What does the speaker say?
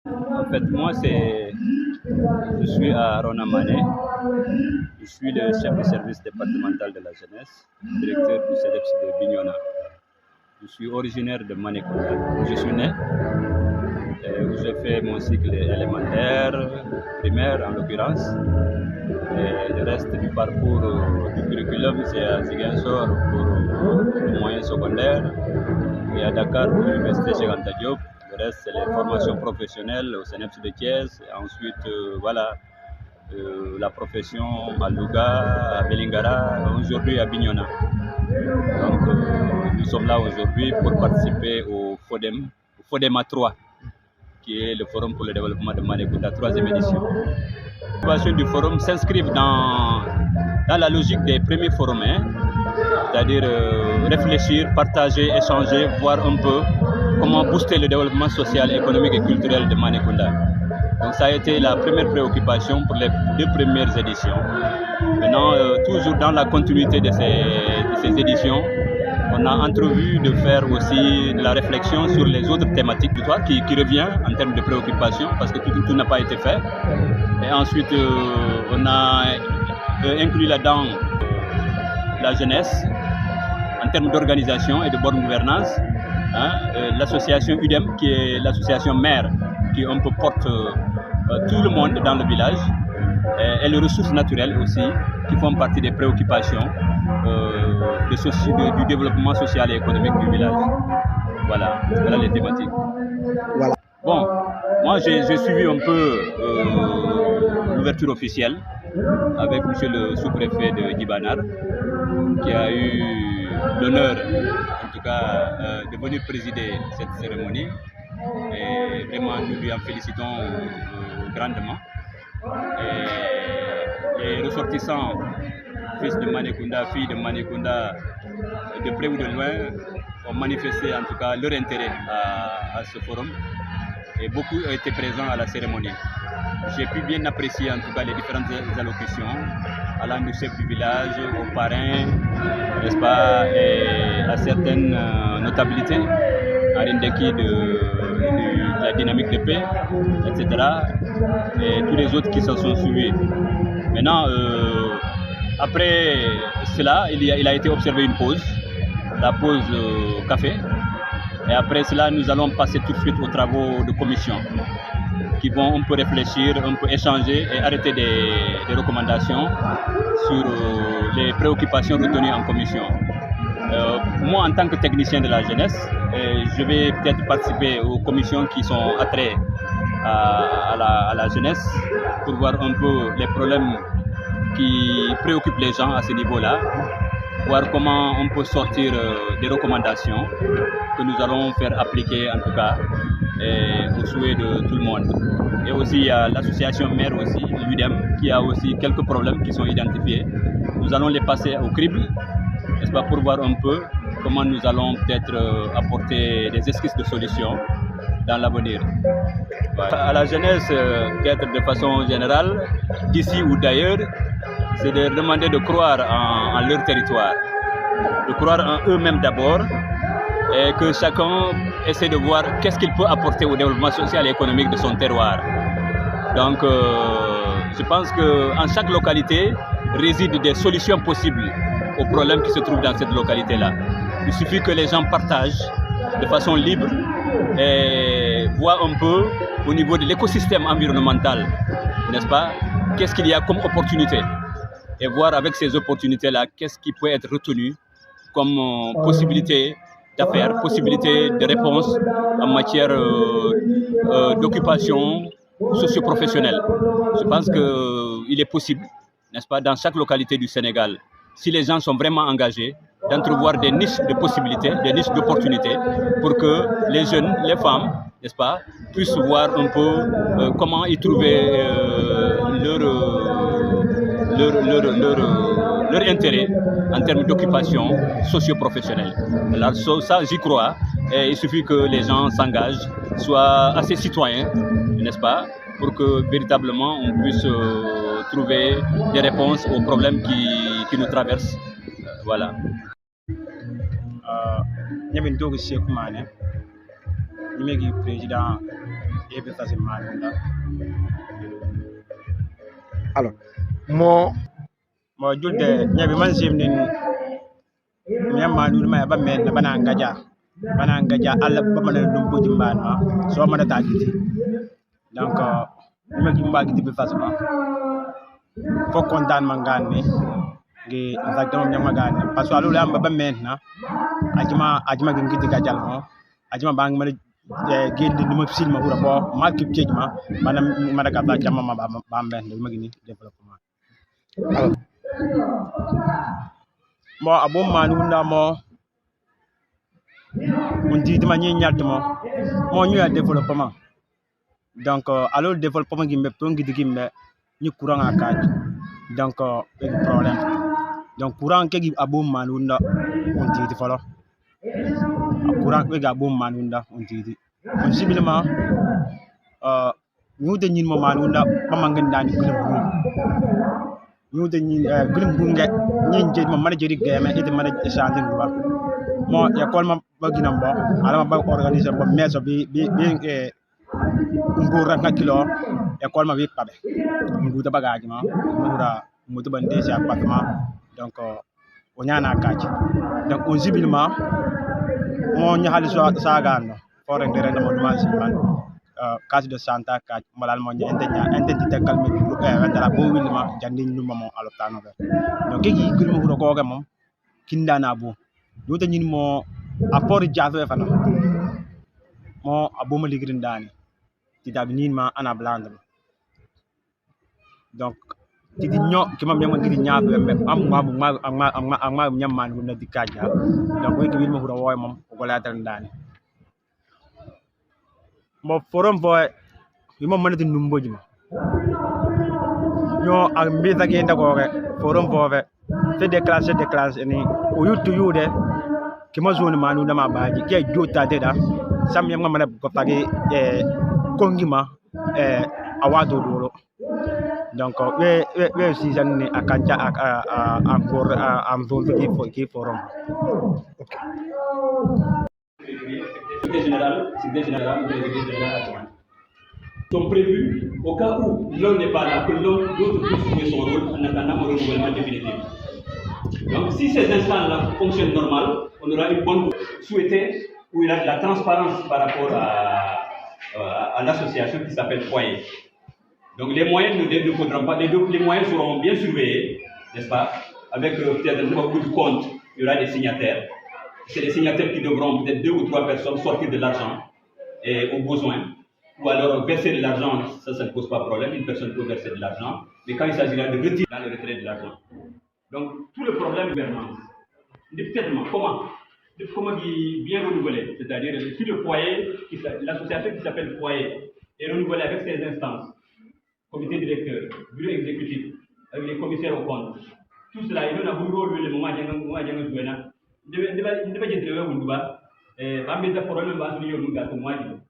En fait, je suis à Ronamane. Je suis le chef de service départemental de la jeunesse, directeur du CEDEPS de Bignona. Je suis originaire de Manécounda, où je suis né, où j'ai fait mon cycle élémentaire, primaire en l'occurrence. Et le reste du parcours du curriculum, c'est à Ziguinchor pour le moyen secondaire et à Dakar pour l'université Cheikh Anta Diop. Le reste, c'est les formations professionnelles au CNEPS de Thiès. Et ensuite, la profession à Louga, à Belingara, aujourd'hui à Bignona. Donc, nous sommes là aujourd'hui pour participer au FODEMA 3, qui est le Forum pour le développement de Manécounda, 3e édition. Les innovations du forum s'inscrivent dans la logique des premiers forums, c'est-à-dire réfléchir, partager, échanger, voir un peu comment booster le développement social, économique et culturel de Manécounda. Donc ça a été la première préoccupation pour les 2 premières éditions. Maintenant, toujours dans la continuité de ces éditions, on a entrevu de faire aussi de la réflexion sur les autres thématiques du toit qui revient en termes de préoccupation parce que tout n'a pas été fait. Et ensuite, on a inclus là-dedans la jeunesse en termes d'organisation et de bonne gouvernance. L'association UDEM, qui est l'association mère, qui un peu porte tout le monde dans le village, et les ressources naturelles aussi, qui font partie des préoccupations du développement social et économique du village. Voilà les thématiques. Voilà. Bon, moi j'ai suivi un peu l'ouverture officielle avec monsieur le sous-préfet de Dibanar, qui a eu l'honneur, en tout cas, de venir présider cette cérémonie. Et vraiment, nous lui en félicitons grandement. Et les ressortissants, fils de Manécounda, filles de Manécounda, de près ou de loin, ont manifesté en tout cas leur intérêt à ce forum. Et beaucoup ont été présents à la cérémonie. J'ai pu bien apprécier en tout cas les différentes allocutions, allant du chef du village, aux parrains, n'est-ce pas, et à certaines notabilités, Arindeki de la dynamique de paix, etc. Et tous les autres qui se sont suivis. Maintenant, après cela, il a été observé une pause, la pause café. Et après cela, nous allons passer tout de suite aux travaux de commission qui vont un peu réfléchir, un peu échanger et arrêter des recommandations sur les préoccupations retenues en commission. Moi, en tant que technicien de la jeunesse, je vais peut-être participer aux commissions qui sont attraits à la jeunesse pour voir un peu les problèmes qui préoccupent les gens à ce niveau-là, voir comment on peut sortir des recommandations que nous allons faire appliquer en tout cas au souhait de tout le monde. Et aussi il y a l'association mère aussi, l'UDEM, qui a aussi quelques problèmes qui sont identifiés. Nous allons les passer au crible, n'est-ce pas, pour voir un peu comment nous allons peut-être apporter des esquisses de solutions dans l'avenir. Voilà. À la jeunesse, peut-être de façon générale, d'ici ou d'ailleurs, c'est de demander de croire en leur territoire, de croire en eux-mêmes d'abord, et que chacun essaie de voir qu'est-ce qu'il peut apporter au développement social et économique de son terroir. Donc, je pense qu'en chaque localité résident des solutions possibles aux problèmes qui se trouvent dans cette localité-là. Il suffit que les gens partagent de façon libre et voient un peu au niveau de l'écosystème environnemental, n'est-ce pas, qu'est-ce qu'il y a comme opportunité, et voir avec ces opportunités-là qu'est-ce qui peut être retenu comme possibilité d'affaires, possibilité de réponse en matière d'occupation socio-professionnelle. Je pense qu'il est possible, n'est-ce pas, dans chaque localité du Sénégal, si les gens sont vraiment engagés, d'entrevoir des niches de possibilités, des niches d'opportunités pour que les jeunes, les femmes, n'est-ce pas, puissent voir un peu comment y trouver leur intérêt en termes d'occupation socio-professionnelle. Alors ça, j'y crois, et il suffit que les gens s'engagent, soient assez citoyens, n'est-ce pas, pour que véritablement on puisse trouver des réponses aux problèmes qui nous traversent. Voilà. Ñamin dogu Cheikh Mané ñimegi président et puis ça c'est mal alors mo julde nyabi man simnin nyamma ndu ma ba men bana ngaja alla ba man dum bo jimban ma so man ta giti donc ma jimba giti bi facilement fo kontaan ma ngane ngi exactement nyamma gane parce que alu am ba men na ajima ngi giti gajal mo ajima bang ma génn ni ma sil ma hura bo ma kip change ma manam ma daga ba jamma ma ba men ma gini développement alors mo abom manu na mo undi ma ñi ñalt mo ñu ya développement donc alors développement gi mbé to ngi digimbe ni courant akaj donc problème donc courant ke gi abom manu na undi di folo courant ke gi abom manu na undi di on civilement ñu de ñin mo manu na ba mangen dani gëlem ñu de ñin gëlem bu nge ñin jëd mo mën jëri game et mën changer bu baax mo école ma ba ginam bo ala ba organiser bo meso bi nguur nga kilo école ma bi pabe nguur da bagage ma nguura mu to bande ci appartement donc o ñana kacc donc on civilement mo ñaali so sagano fore ndere mo duma ci man case de santa kacc malal mo ñe entité calme du dara bo wilma jandi ñu mo aloptano be donc gi gul mo huro ko ga mom kindana bo do ta ñin mo apport jaato e fana mo aboma ligrin dani ti dabi nin ma ana blandre donc ti di ño ki ma ñama ngiri ñaato be am ñamman bu na di kajja donc wi wil mo huro woy mom ko la tan dani mo forum boy wi mo manati numboji ma ño ak mbita ge ndago re forum bobe c'est des classes ni o yutu yude ki ma zone manu na ma baaji ke jota de da sam yam ngam na ko pagi kongima awado dolo donc we si janni akancha encore am zone qui forum général sont prévus au cas où l'un n'est pas là, que l'autre puisse jouer son rôle en attendant un renouvellement définitif. Donc si ces instants-là fonctionnent normal, on aura une bonne souhaitée où il y a de la transparence par rapport à l'association qui s'appelle Foyer. Donc les moyens ne faudront pas, les moyens seront bien surveillés, n'est-ce pas, avec peut-être un bout de compte, il y aura des signataires. C'est les signataires qui devront, peut-être 2 ou 3 personnes, sortir de l'argent et au besoin. Ou alors verser de l'argent, ça ne pose pas de problème, une personne peut verser de l'argent, mais quand il s'agira de retirer dans le retrait de l'argent. Donc tout le problème de gouvernance, comment bien renouveler, c'est-à-dire si le foyer, l'association qui s'appelle Foyer, est renouvelée avec ses instances, comité directeur, bureau exécutif, avec les commissaires au compte, tout cela, il y a un rôle le moment où il y a un problème,